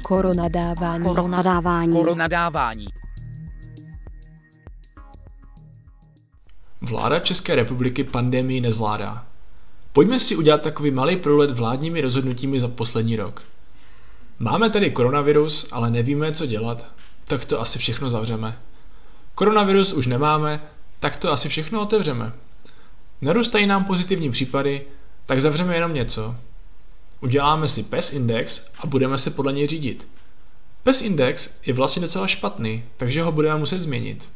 Koronadávání. Koronadávání. Vláda České republiky pandemii nezvládá. Pojďme si udělat takový malý průlet vládními rozhodnutími za poslední rok. Máme tady koronavirus, ale nevíme, co dělat, tak to asi všechno zavřeme. Koronavirus už nemáme, tak to asi všechno otevřeme. Narůstají nám pozitivní případy, tak zavřeme jenom něco. Uděláme si PES index a budeme se podle něj řídit. PES index je vlastně docela špatný, takže ho budeme muset změnit.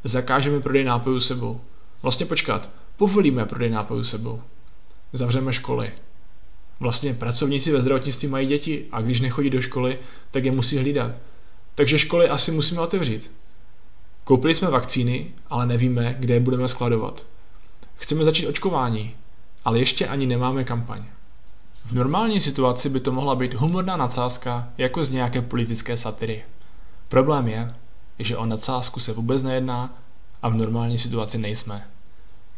Zakážeme prodej nápojů sebou. Vlastně povolíme prodej nápojů sebou. Zavřeme školy. Vlastně pracovníci ve zdravotnictví mají děti a když nechodí do školy, tak je musí hlídat. Takže školy asi musíme otevřít. Koupili jsme vakcíny, ale nevíme, kde je budeme skladovat. Chceme začít očkování, ale ještě ani nemáme kampaň. V normální situaci by to mohla být humorná nadsázka jako z nějaké politické satiry. Problém je, že o nadsázku se vůbec nejedná a v normální situaci nejsme.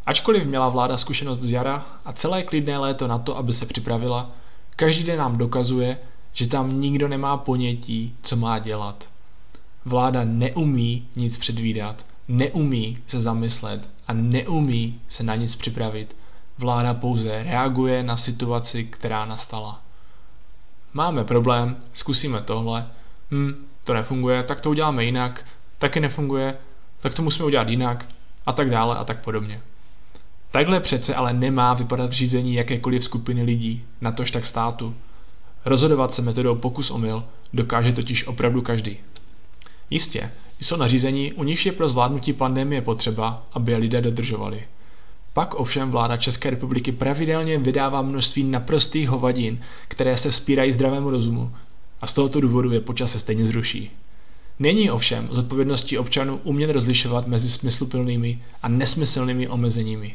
Ačkoliv měla vláda zkušenost z jara a celé klidné léto na to, aby se připravila, každý den nám dokazuje, že tam nikdo nemá ponětí, co má dělat. Vláda neumí nic předvídat, neumí se zamyslet a neumí se na nic připravit. Vláda pouze reaguje na situaci, která nastala. Máme problém, zkusíme tohle, to nefunguje, tak to uděláme jinak, taky nefunguje, tak to musíme udělat jinak a tak dále a tak podobně. Takhle přece ale nemá vypadat řízení jakékoliv skupiny lidí, natož tak státu. Rozhodovat se metodou pokus-omyl dokáže totiž opravdu každý. Jistě, jsou nařízení, u nichž je pro zvládnutí pandemie potřeba, aby je lidé dodržovali. Pak ovšem vláda České republiky pravidelně vydává množství naprostých hovadin, které se vzpírají zdravému rozumu a z tohoto důvodu je po čase stejně zruší. Není ovšem zodpovědností občanů umět rozlišovat mezi smysluplnými a nesmyslnými omezeními.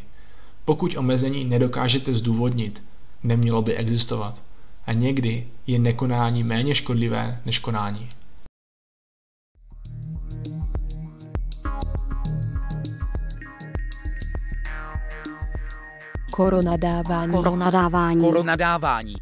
Pokud omezení nedokážete zdůvodnit, nemělo by existovat. A někdy je nekonání méně škodlivé než konání. Koronadávání. Koronadávání.